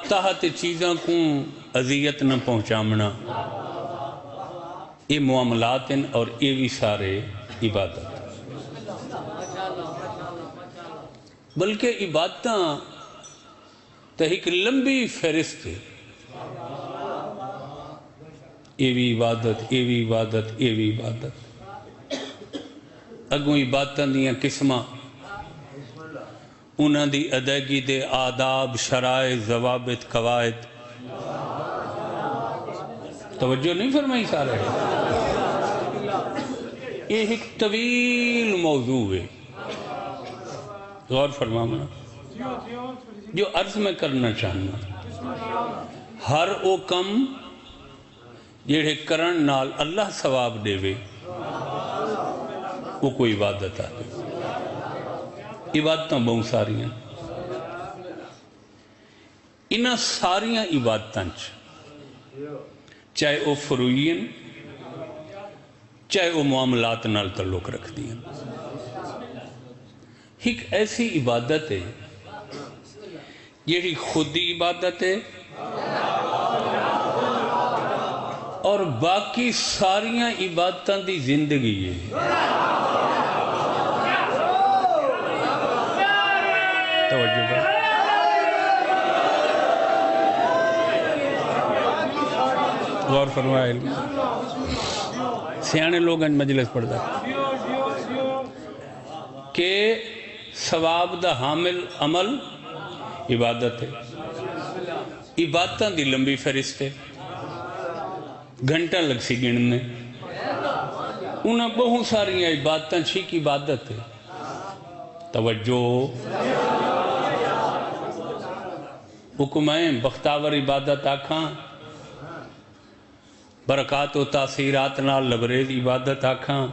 تحت چیزاں کو اذیت نہ پہنچامنا، یہ معاملات ہیں اور یہ بھی سارے عبادت، بلکہ عبادتاں تو ایک لمبی فہرست ہے، یہ بھی عبادت، یہ بھی عبادت، یہ بھی عبادت۔ اگوں عبادتاں دیاں قسمہ انہاں دی ادائیگی دے آداب، شرائط، ضوابط، قواعد، توجہ نہیں فرمائی سارے؟ یہ ایک طویل موضوع ہے، غور فرمانا جو عرض میں کرنا چاہنا۔ ہر او کم جڑے کرن نال اللہ ثواب دے وے وہ کوئی عبادت آتے، عبادتاں بہت ساریاں، انہاں ساریاں عبادتاں چاہے وہ فروعین چاہے وہ معاملات نال تعلق رکھ دیا، ایک ایسی عبادت ہے یہ خودی عبادت ہے اور باقی ساریاں عبادتاں دی زندگی ہے۔ توجہ بھائی، غور فرمائے، سیانے لوگ انج مجلس پڑھتا کہ ثواب دا حامل عمل عبادت ہے، عبادتاں دی لمبی فہرست ہے، گھنٹہ لگ سی گننے، انہاں بہت ساری عبادتاں چھیک عبادت ہے۔ توجہ، حکمیں بختاور عبادت آکھاں، برکات و تاثیرات نال لبریز عبادت آکھاں،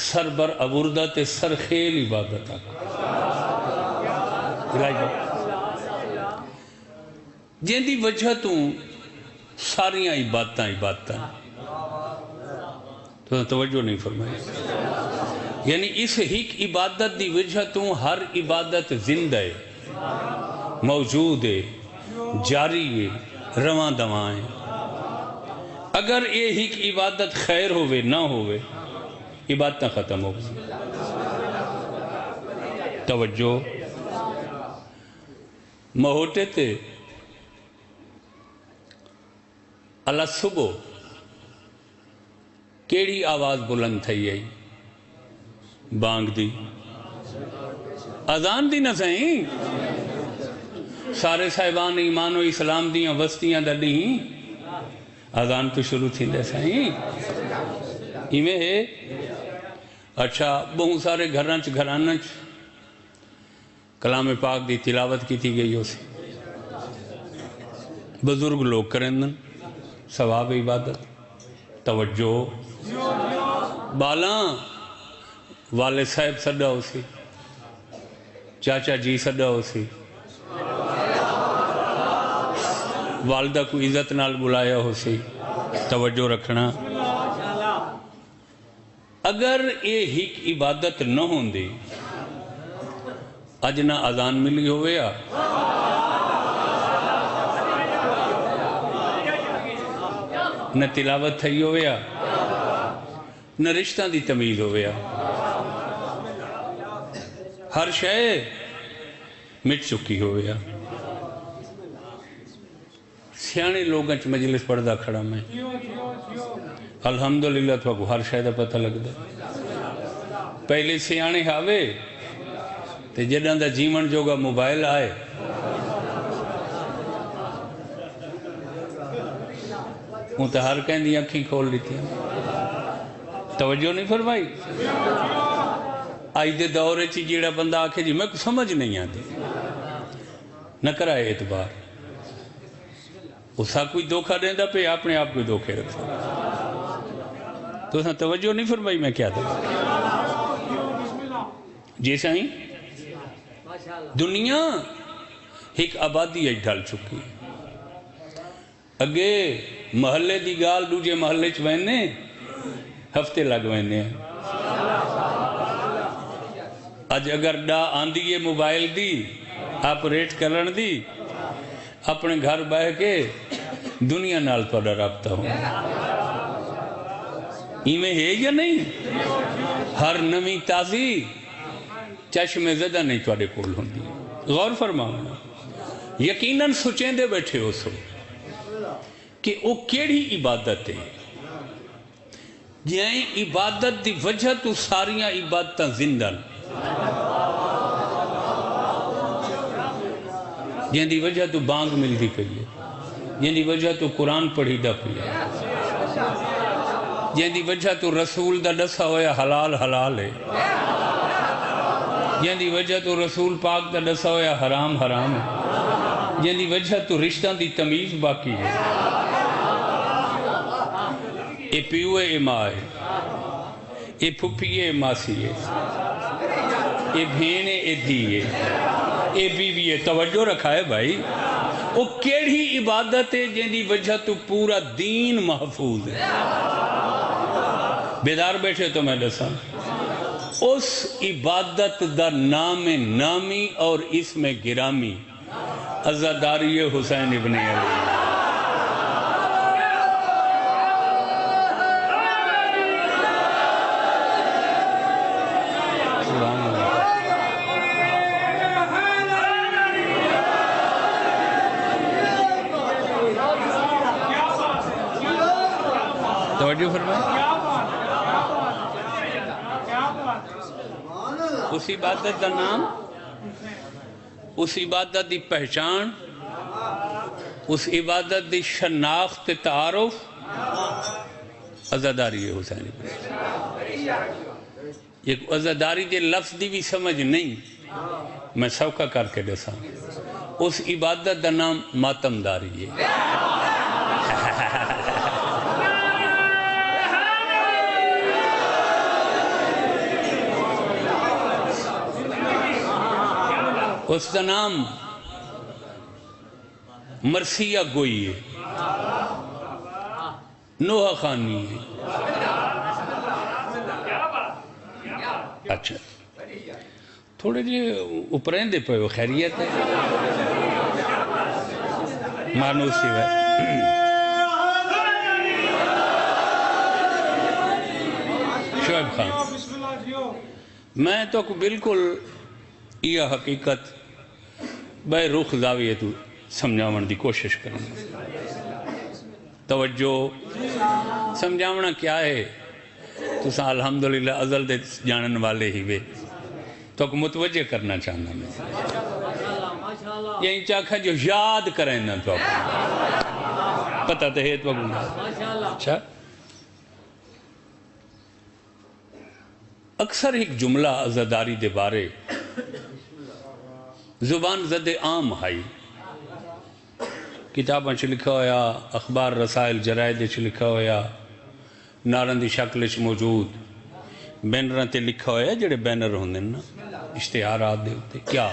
سربر عبوردت سرخیل عبادت آکھاں، جن دی وجہ تو ساریاں عبادتاں تو توجہ نہیں فرمائی، یعنی اس ایک عبادت دی وجہ تو ہر عبادت زندہ ہے، موجود ہے، جاری ہے، رواں دواں ہے۔ اگر یہ ایک عبادت خیر ہوئے نہ ہوئے عبادتاں ختم ہو گئی۔ توجہ، مہوٹے تے اللہ صبح کیڑی آواز بلند تھی آئی؟ بانگ دی، اذان دی نہ سہیں، سارے صاحبان ایمان و اسلام دیاں وستیاں دا نہیں، اذان تو شروع تھی دے سہیں، ایمیں ہے۔ اچھا، بہت سارے گھرانچ کلام پاک دی تلاوت کی تھی گئی ہو سی، بزرگ لوگ کرندن ثواب عبادت۔ توجہ، بالاں والد صاحب صدا ہو سی، چاچا جی صدا ہو سی، والدہ کو عزت نال بلایا ہو سی، توجہ رکھنا۔ اگر یہ ایک عبادت نہ ہوں دی اج نہ اذان ملی ہویا نہ تلاوت تھی ہویا نہ رشتہ دی تمیز ہویا، ہر شے مٹ چکی ہویا۔ سیانے لوگاں چ مجلس پڑھدا کھڑا میں، الحمدللہ تو کو ہر شے دا پتہ لگدا۔ پہلے سیانے ہاوے تے جڑاں دا جیون جوگا موبائل آئے ہوں تو ہر کہیں دی آنکھیں کھول لیتی ہیں۔ توجہ نہیں فرمائی؟ آئی دے دورے چی جیڑا بندہ آکھے جی میں کو سمجھ نہیں آتی، نہ کرائے اعتبار، اسا کوئی دھوکہ دیں دا پہ اپنے آپ کو دھوکے رکھتا۔ تو اسا توجہ نہیں فرمائی میں کیا تھا؟ جیسا ہی دنیا ایک آبادی ایک ڈھال چکی، اگے محلے دی گال دوجے محلے چوینے ہفتے لگوینے ہیں۔ اج اگر ڈا آندھی ہے موبائل دی آپریٹ کرن دی اپنے گھر بہ کے دنیا نال توڑا رابطہ ہوں ایمیں ہے یا نہیں ہر نمی تازی چشم زدہ نہیں توڑے کول ہوں دی غور فرماؤں یقیناً سوچیں دے بیٹھے ہو سو کہ وہ کیڑی عبادت ہے جائیں عبادت دی وجہ تو ساریاں عبادتاں زندہ جن دی وجہ تو بانگ ملتی پئی ہے جن دی وجہ تو قرآن پڑھی دا پئی ہے جن دی وجہ تو رسول دا دسا ہویا حلال حلال ہے جن دی وجہ تو رسول پاک دا دسا ہویا حرام حرام ہے جن دی وجہ تو رشتہ دی تمیز باقی ہے اے پیوے اے ماں ہے اے پھپیے اے ماسی ہے اے بھینے اے دھیے اے بیوی ہے توجہ رکھا ہے بھائی وہ کیڑی عبادت ہے جن دی وجہ تو پورا دین محفوظ ہے بیدار بیٹھے تو میں دساں اس عبادت دا نام نامی اور اسم گرامی عزاداری حسین ابن علی توجہ فرمائے اس عبادت دا نام اس عبادت دی پہچان اس عبادت دی شناخت تعارف عزاداری حسین ایک عزاداری دے لفظ دی بھی سمجھ نہیں میں سوکا کر کے دساں اس عبادت دا نام ماتم داری ہے اس کا نام مرثیہ گوئی ہے نوحہ خانی ہے اچھا تھوڑے جی اوپرین دے پہ وہ خیریت ہے مانوسی ہے شعیب خان میں تو بالکل یہ حقیقت بے رخ زاویے تو سمجھاون دی کوشش کرنا توجہ سمجھاونا کیا ہے تو سا الحمدللہ ازل دے جانن والے ہی وے تو متوجہ کرنا چاہنا میں یہی چاکھا جو یاد کریں نا تو پتہ تو ہے تو اچھا اکثر ایک جملہ عزاداری دے بارے زبان زد عام ہائی کتاباں چھ لکھا ہویا اخبار رسائل جرائد چھ لکھا ہویا نارن دی شکل چھ موجود بینران تے لکھا ہویا جڑے بینر ہوندے نا اشتہارات دے ہوتے کیا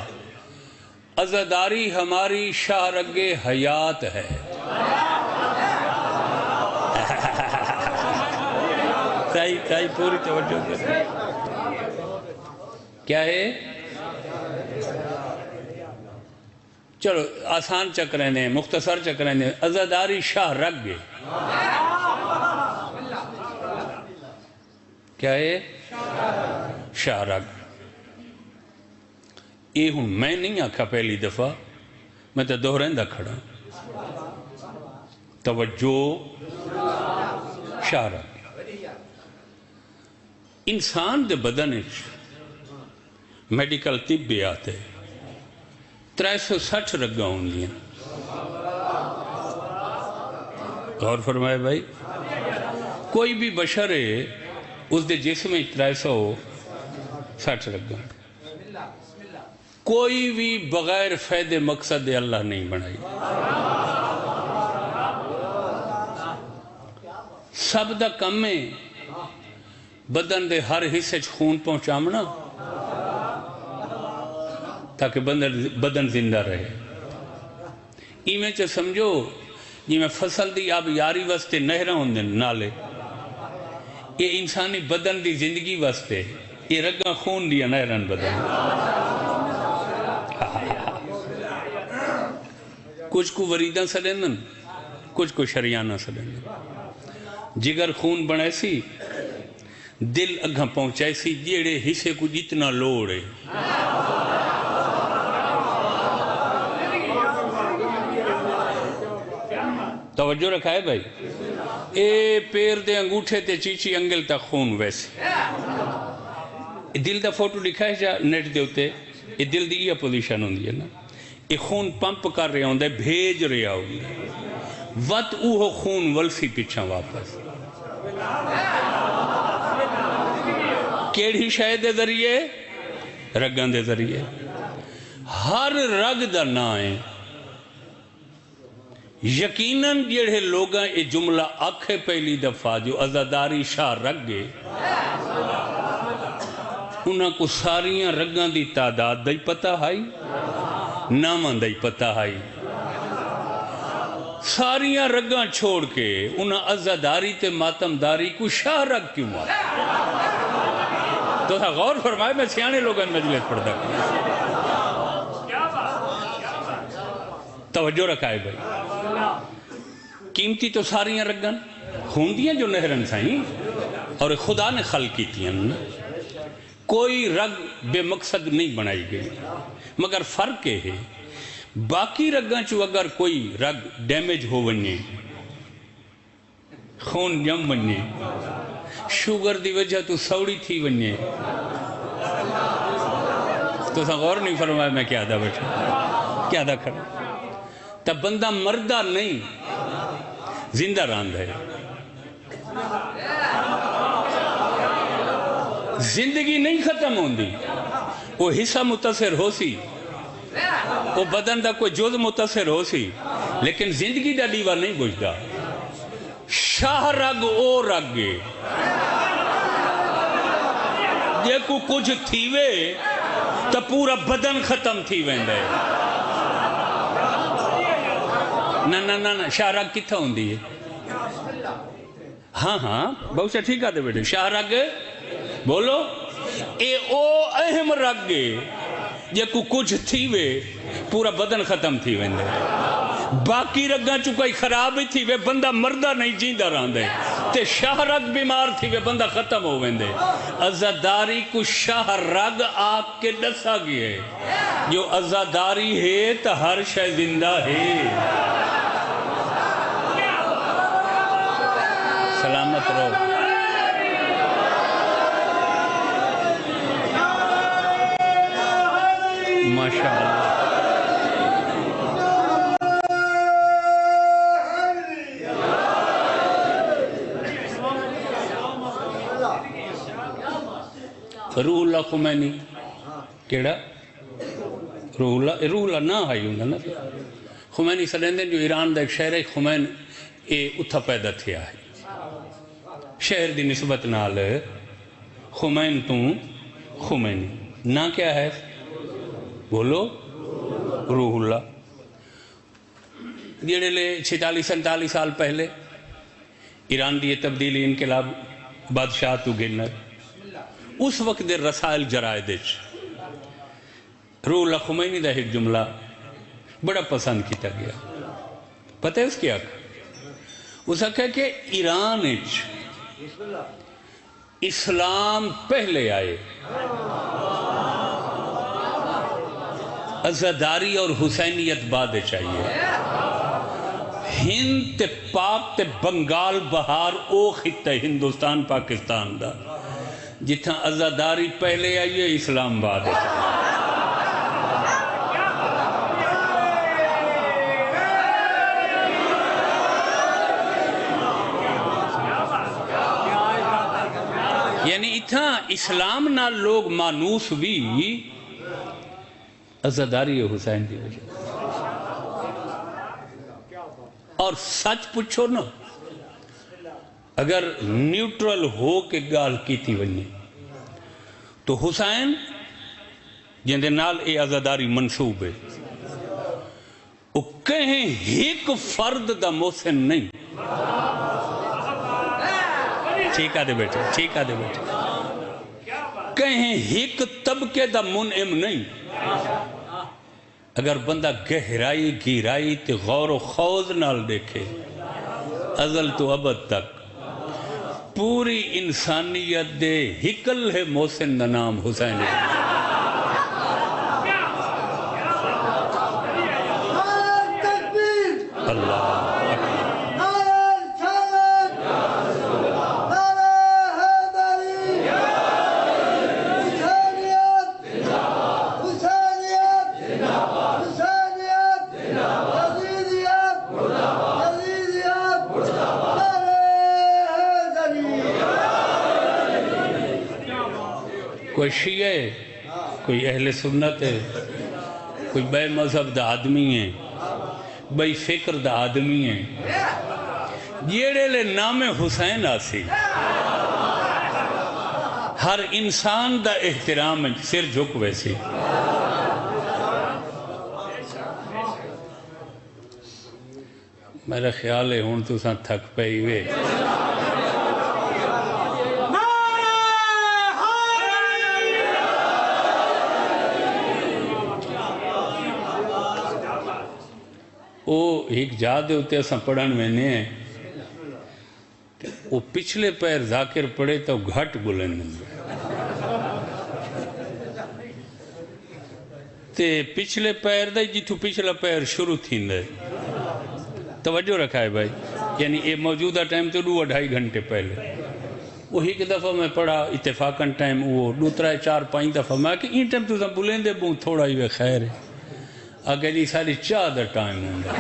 عزاداری ہماری شاہرگ حیات ہے تائی پوری توجہ کرتے کیا ہے چلو آسان چکرنے مختصر چکرنے عزاداری شاہ رگ کیا ہے شاہ رگ یہ ہوں میں نہیں آکھا پہلی دفعہ میں تو دوہرندہ کھڑا توجہ شاہ رگ انسان دے بدن میڈیکل طب بھی آتے 360 رگاں ہوں گی غور فرمائے بھائی کوئی بھی بشر ہے اس دے جسم میں 360 رگاں کوئی بھی بغیر فائدے مقصد اللہ نہیں بنائی سب دا کم ہے بدن دے ہر حصے خون پہنچامنا تاکہ بدن زندہ رہے ایمیں چا سمجھو جی میں فصل دی آب یاری واسطے نہرہ ہوندے نالے یہ انسانی بدن دی زندگی واسطے یہ رگاں خون دیا نہران بدن کچھ کو وریداں سڑیندن کچھ کو شریانہ سڑیندن جگر خون بنے سی دل اگھا پہنچائے سی جیڑے حصے کو جتنا لوڑے توجہ رکھا ہے بھائی اے پیر دے انگوٹھے تے چیچی انگل تا خون ویسے دل دا فوٹو لکھا ہے جا نیٹ دے ہوتے یہ دل دی یہ پوزیشن ہوندی ہے نا یہ خون پمپ کر رہا ہوندہ ہے بھیج رہا ہوندہ ہے وقت اوہو خون ولسی پیچھا واپس کیڑی شاید دے ذریعے رگان دے ذریعے ہر رگ دا نائیں یقیناً جڑے لوگاں یہ جملہ آکھے پہلی دفعہ جو عزاداری شاہ رگ گئے انہاں کو ساریاں رگاں دی تعداد دائی پتہ ہائی ناماں دائی پتہ ہائی ساریاں رگاں چھوڑ کے انہاں عزاداری تے ماتمداری کو شاہ رگ کیوں آتا تو تھا غور فرمائے میں سیانے لوگاں مجلس پڑھتا توجہ رکھائے بھائی قیمتی تو ساریاں رگاں خون دیاں جو نہرن سائیں اور خدا نے خلق کی تھیں کوئی رگ بے مقصد نہیں بنائی گئی مگر فرق ہے باقی رگاں چو اگر کوئی رگ ڈیمیج ہو ونجے خون جم ونجے شوگر دی وجہ تو سوڑی تھی ونجے تو سا غور نہیں فرمایا میں کیا دا بیٹھا کیا دا کھڑا تب بندہ مردہ نہیں زندہ راند ہے زندگی نہیں ختم ہوندی وہ حصہ متاثر ہو سی وہ بدن دا کوئی جز متاثر ہو سی لیکن زندگی دا دیوہ نہیں بجھدا شاہ رگ او رگ گے یہ کو کچھ تھیوے تا پورا بدن ختم تھی ویندے نا شاہ رگ کتھا ہوندی ہے ہاں بہت سے ٹھیک آتے بیٹے شاہ رگ بولو اے او اہم رگ گے یہ کو کچھ تھیوے پورا بدن ختم تھی ویندے باقی رگاں چکائی خراب ہی تھی وے بندہ مردہ نہیں جیندہ راندے تے شاہ رگ بیمار تھی وے بندہ ختم ہو ویندے عزاداری کو شاہ رگ آگ کے ڈسا گئے جو عزاداری ہے تا ہر شے زندہ ہے سلامت رہو ماشاءاللہ روح اللہ خمینی کیڑا روح اللہ نہ آئی ہوں نا خمینی سلیندن جو ایران دا ایک شہر ہے خمین اے اتھا پیدا تھیا ہے شہر دی نسبت نال خمین تو خمینی نا کیا ہے بولو روح اللہ جیڑے لے 46-47 سال پہلے ایران دی تبدیلی انقلاب بادشاہ تو گنر اس وقت دے رسائل جرائدش روح اللہ خمینی دا ایک جملہ بڑا پسند کیتا گیا پتہ ہے اس کی اس کہا کہ ایران اسلام پہلے آئے عزاداری اور حسینیت بعد چاہیے ہند تے پاک تے بنگال بہار او خطہ ہندوستان پاکستان دا جتنا عزاداری پہلے آئیے اسلام بعد چاہیے یعنی اتنا اسلام نہ لوگ مانوس بھی عزاداری حسین دی وجہ اور سچ پوچھو نا اگر نیوٹرل ہو کے گال کی تھی ونی تو حسین جن دے نال اے عزاداری منصوب ہے وہ کہیں ایک فرد دا محسن نہیں ٹھیک آدھے بیٹھے کہیں ایک طبقے دا منعم نہیں اگر بندہ گہرائی گہرائی تے غور و خوض نال دیکھے ازل تو ابد تک پوری انسانیت دے ہکل ہے محسن دا نام حسین ہے۔ اللہ کوئی شیعہ ہے، کوئی اہل سنت ہے، کوئی بے مذہب دا آدمی ہے، بے فکر دا آدمی ہے، جیڑے لے نام حسین آسی ہر انسان دا احترام سر جھک ویسی۔ میرا خیال ہے ہون تو ساں تھک پئی ہوئے وہ ایک جادے ہوتے ہیں پڑھن میں نے ہیں وہ پچھلے پیر ذاکر پڑھے تو گھٹ بلند تے پچھلے پیر دے جتو پچھلا پیر شروع تھین دے توجہ رکھا ہے بھائی، یعنی یہ موجودہ ٹائم تو 2-2.5 گھنٹے پہلے وہی ایک دفعہ میں پڑھا اتفاقاً ٹائم وہ 2-3-4-5 دفعہ میں کہ این ٹائم تو سب بلندے بہت تھوڑا ہی خیر ہے آگے جی ساری چاہ دا ٹائم ہوں گا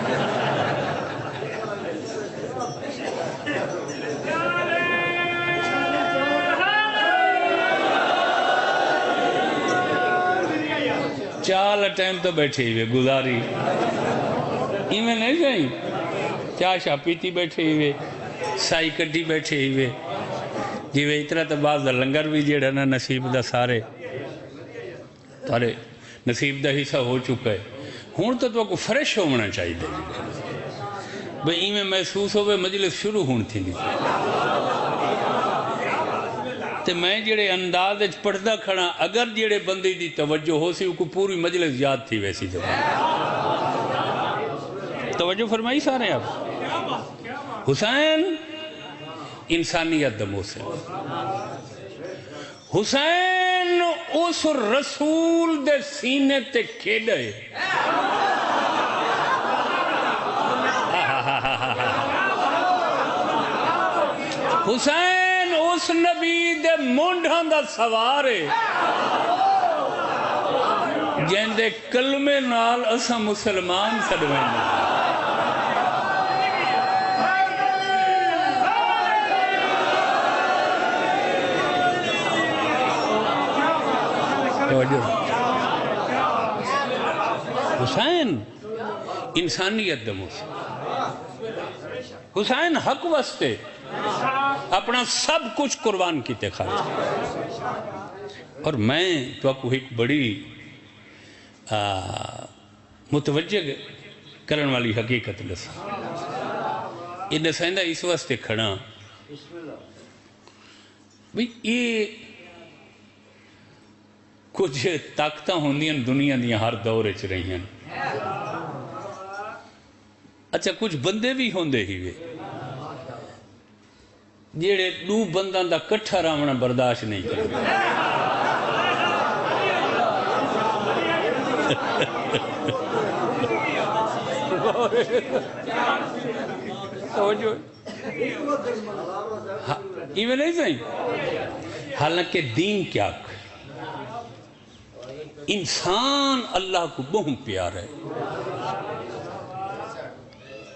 چال ٹائم تو بیٹھے ہوئے گزاری میں نہیں جائیں چاہ شاہ پیتی بیٹھے ہوئے سائی کٹی بیٹھے ہوئے جی وہ اتنا تو بعض دا لنگر بھی جیڑا نا نصیب دا سارے تارے نصیب دا حصہ ہو چکا ہے ہون تو کو فریش ہونا چاہیے دے بھئی میں محسوس ہوئے مجلس شروع ہون تھی نہیں تے میں جڑے انداز پڑھدا کھڑا اگر جڑے بندے دی توجہ ہو سی کو پوری مجلس یاد تھی ویسی جو توجہ فرمائی سارے آپ حسین انسانیت دا محسن حسین اس رسول دے سینے تے کھیڑے حسین اس نبی دے مونڈھاں دا سوارے جن دے کلمے نال اسا مسلمان سڑویں حسین انسانیت دمو سے حسین حق واسطے اپنا سب کچھ قربان کیتے خارج اور میں تو آپ کو ایک بڑی متوجہ کرن والی حقیقت دسا یہ دسائندہ اس واسطے کھڑا بھئی یہ کچھ طاقتاں ہوندیاں دنیا دیا ہر دور چ رہی ہیں اچھا کچھ بندے بھی ہوندے ہی وے جیڑے دو بنداں دا کٹھا راونا برداشت نہیں کرتے توجہ ایویں نہیں صحیح حالانکہ دین کیا انسان اللہ کو بہت پیار ہے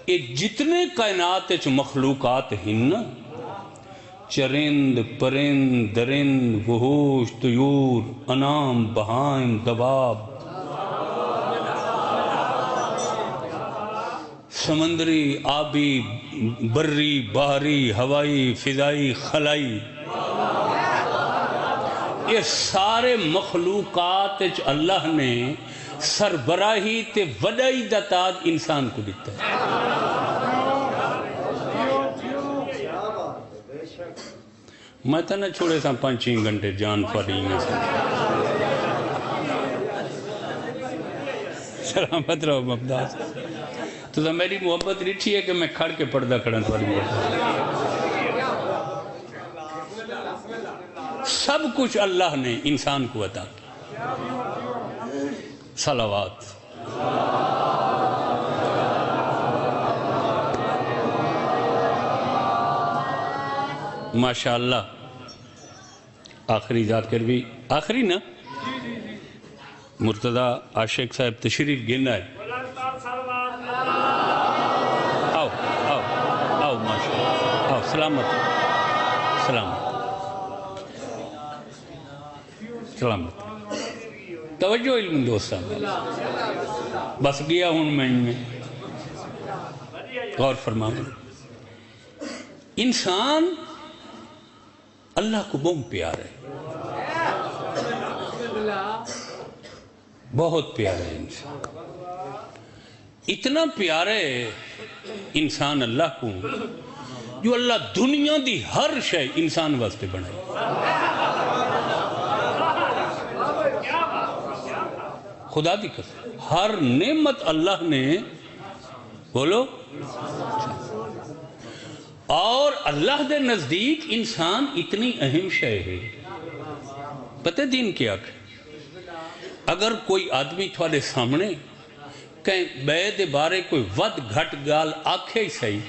یہ جتنے کائنات مخلوقات ہیں چرند پرند درند وحوش طیور انام بہائم دواب سمندری آبی بری بحری ہوائی فضائی خلائی یہ سارے مخلوقات اللہ نے سربراہی تے وڈائی دا تاج انسان کو دیتا ہے میں تو نہ چھوڑے سا 5 گھنٹے جان پڑی سلامت رہو ممتاز تو میری محبت ریٹھی ہے کہ میں کھڑ کے پردہ کھڑا تھوڑی سب کچھ اللہ نے انسان کو عطا کیا صلوات ماشاءاللہ آخری ذاکر بھی آخری نا مرتضی عاشق صاحب تشریف گنا ہے آؤ آؤ آؤ ماشاءاللہ آؤ سلامت سلامت سلامت توجہ علم دوستان بس گیا ہوں میں ان میں غور فرما انسان اللہ کو بہت پیار ہے بہت پیارا ہے انسان اتنا پیارا ہے انسان اللہ کو جو اللہ دنیا دی ہر شے انسان واسطے بنائی خدا دی قسم ہر نعمت اللہ نے بولو اور اللہ دے نزدیک انسان اتنی اہم شے ہے پتہ دین کیا کہ اگر کوئی آدمی تھوڑے سامنے کہیں بے دے بارے کوئی ود گھٹ گال آکھے ہی صحیح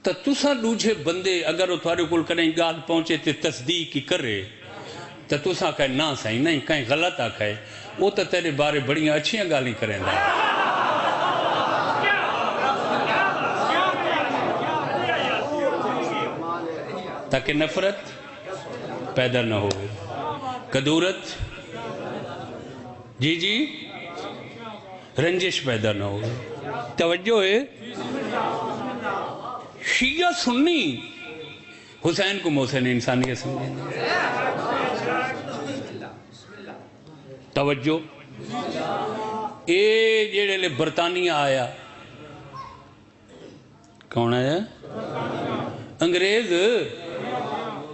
تو تسا دوجھے بندے اگر وہ تھوڑے کل کریں گال پہنچے تے تصدیق کی کرے تو تسا کہیں نا صحیح نہیں کہیں غلط آکھے وہ تو تیرے بارے بڑی اچھیاں گالی کریں دا تاکہ نفرت پیدا نہ ہو کدورت جی جی رنجش پیدا نہ ہو توجہ ہے شیعہ سنی حسین کو محسن انسانیت سمجھیں توجہ اے جیڑے لے برطانیہ آیا کون آیا انگریز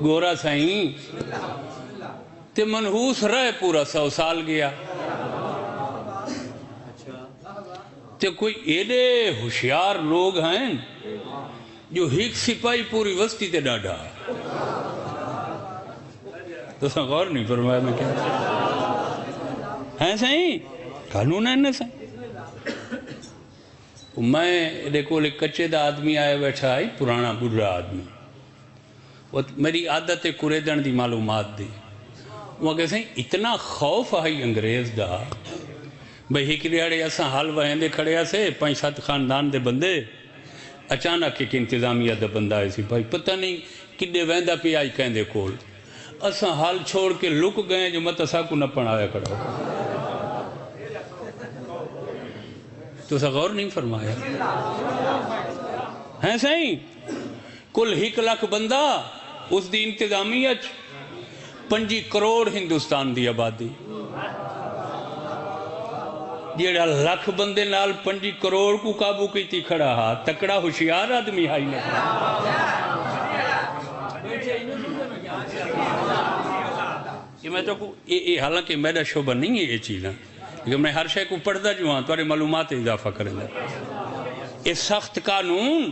گورا سائیں تے منحوس رہے پورا 100 سال گیا تے کوئی ایڈے ہوشیار لوگ ہیں جو ہیک سپاہی پوری وسطی تے ڈاڈا تو سا غور نہیں فرمایا میں کیا ہیں سائیں قانون ہے نا سائیں میں دیکھو لے کچے دا آدمی آئے بیٹھا آئی پرانا بڑھا آدمی میری عادت قریدن دی معلومات دی وہ کہتے ہیں اتنا خوف آئی انگریز دا بھئی ہی کریاڑے ایسا حال وہیں دے کھڑے سے 5-7 خاندان دے بندے اچانک ایک انتظامیہ دا بندہ ہے سی بھائی پتہ نہیں کدے ویندہ پہ آئی کہیں دے کول ایسا حال چھوڑ کے لک گئے جو مت اسا کو نہ پڑھایا کھڑا تو اسا غور نہیں فرمایا ہیں سائیں کل 1 لاکھ بندہ اس دی انتظامیہ 5 کروڑ ہندوستان دی آبادی جیڑا لاکھ بندے نال 5 کروڑ کو قابو کی تھی کھڑا ہا تکڑا ہوشیار آدمی ہائی لگا یہ میں تو حالانکہ میرا شعبہ نہیں ہے یہ چیزیں لیکن میں ہر شے کو پڑھتا جو ہاں تمہارے معلومات اضافہ کریں گا یہ سخت قانون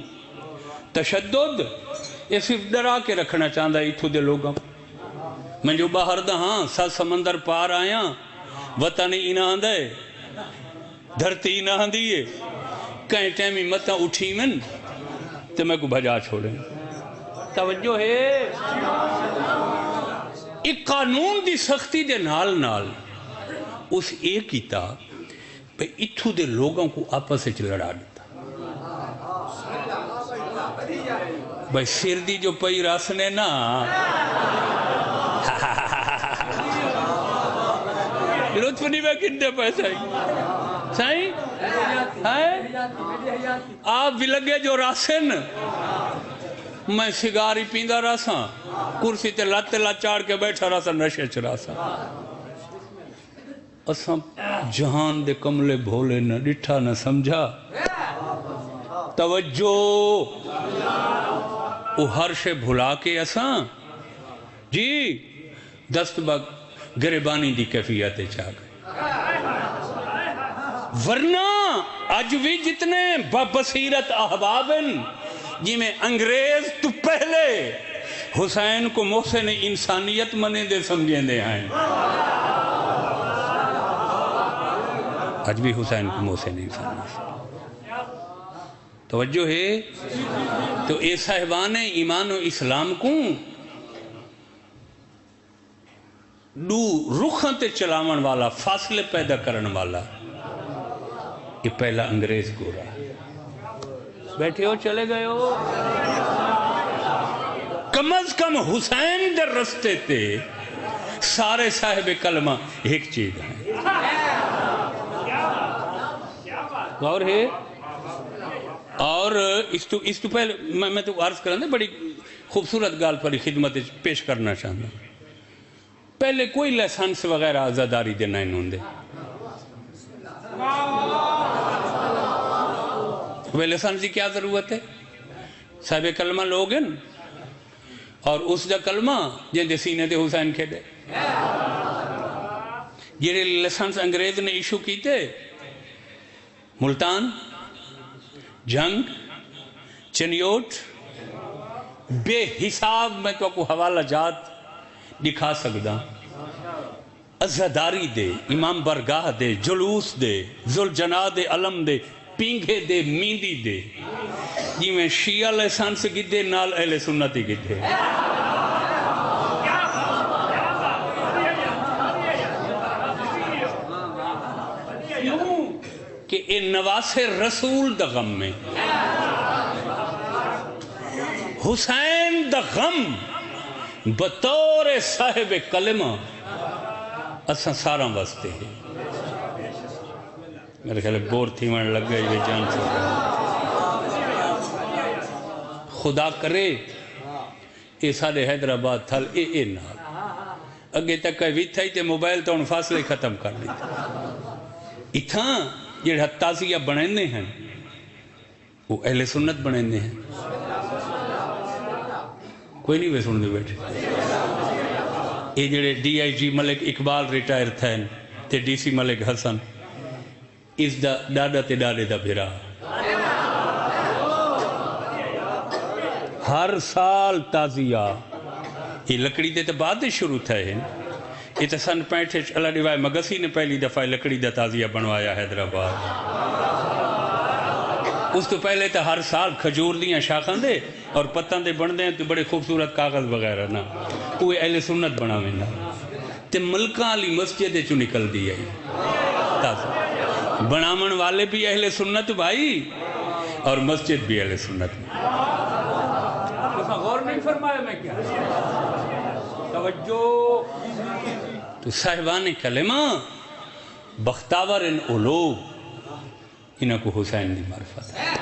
تشدد یہ صرف ڈرا کے رکھنا چاہتا ہے اتھو دے لوگوں میں جو باہر دا ہاں 7 سمندر پار آیا وطن ہی نہ آندے دھرتی نہ آندیے کہیں ٹیمی متاں اٹھی من تو میں کو بھجا چھوڑیں توجہ ہے ایک قانون دی سختی دے نال نال اس ایک ہی تا پہ اتھو دے لوگوں کو آپس سے لڑا دیتا بھائی سر دی جو پئی راسنے نا لطف نہیں میں کتنے پیسہ ہی سائیں آپ بھی لگے جو راسن میں سگاری پیندہ راساں کرسی تے لاتے لا چاڑ کے بیٹھا راساں نشے چ راساں اساں جہان دے کملے بھولے نہ ڈٹھا نہ سمجھا توجہ وہ ہر شے بھلا کے اساں جی دست بگ گریبانی دی کیفیت چاہ گئے ورنہ اج بھی جتنے بصیرت احباب ہیں جی میں انگریز تو پہلے حسین کو محسن انسانیت منے دے سمجھیں دے ہیں، اج بھی حسین کو محسن انسانیت توجہ ہے۔ تو اے صاحبان ایمان و اسلام کو دو رخاں تے چلاون والا، فاصلے پیدا کرن والا یہ پہلا انگریز گورا ہے۔ بیٹھے ہو چلے گئے ہو، کم از کم حسین در رستے تے سارے صاحب کلمہ ایک چیز ہیں، غور ہے۔ اور اس تو پہلے میں تو عرض کرنا بڑی خوبصورت گال پر خدمت پیش کرنا چاہتا ہوں۔ پہلے کوئی لائسنس وغیرہ آزاداری دے نہیں ہوندے، وہ لائسنس کی کیا ضرورت ہے؟ صاحب کلمہ لوگ ہیں اور اس دا کلمہ جن دے سینے دے حسین کھے دے، یہ لائسنس انگریز نے ایشو کیتے ملتان، جنگ، چنیوٹ، بے حساب میں تو کو حوالہ جات دکھا سکتا، عزاداری دے، امام برگاہ دے، جلوس دے، ذوالجناح دے، علم دے، پینگے دے، میندی دے، جی میں شیعہ لائسنس گدے نال اہل سنتی گدے، کہ اے نواس رسول دا غم میں حسین دا غم بطور صاحب کلمہ اساں سارا واسطے ہیں۔ میرے خیال بور تھی من لگ گئی یہ جان سے خدا کرے اے سارے حیدرآباد تھل اے نال اگے تک کوئی تھا ہی تے موبائل تو ان فاصلے ختم کر لی اتھاں جڑا تازیہ بنینے ہیں وہ اہل سنت بنینے ہیں، کوئی نہیں وہ سن دے بیٹھے۔ یہ جڑے D I G Malik Iqbal retire تھے تے ڈی سی ملک حسن اس دا ڈاڈا تے ڈاڈے دا بھیرا ہر سال تازیہ یہ لکڑی دے تے بعد شروع تھے ہیں، یہ تے سن 65 اللہ ڈیوائے مگسی نے پہلی دفعہ لکڑی دا تازیہ بنوایا حیدرآباد۔ اس تو پہلے تو ہر سال کھجور دیاں شاخاں دے اور پتاں دے بن دیں تو بڑے خوبصورت کاغذ وغیرہ نا وہ اہل سنت بنا وینا تے ملکاں علی مسجد چو نکل دی ہے بنامن والے بھی اہل سنت بھائی اور مسجد بھی اہل سنت۔ غور نہیں فرمایا میں کیا توجہ۔ تو صاحبان کلمہ بختاور ان علوم انہاں کو حسین دی معرفت ہے،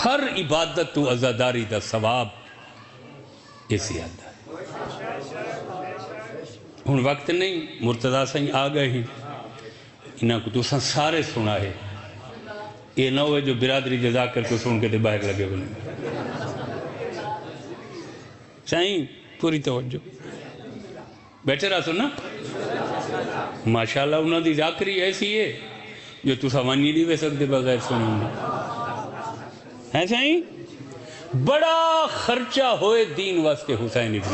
ہر عبادت تو عزاداری دا ثواب اسی آدھا ہے۔ ہن وقت نہیں، مرتضیٰ سنگھ آ گئے ہیں، انہاں کو تو سارے سنا ہے، یہ نہ ہوئے جو برادری جزاکر کو سن کے دے باہر لگے بنے چاہیں پوری توجہ بیٹھے رہا سننا۔ ماشاءاللہ انہوں دی ذاکری ایسی ہے جو تو سوانی نہیں بے سکتے بغیر سنوں گے، ہے چاہیں بڑا خرچہ ہوئے دین واسطے حسین ابن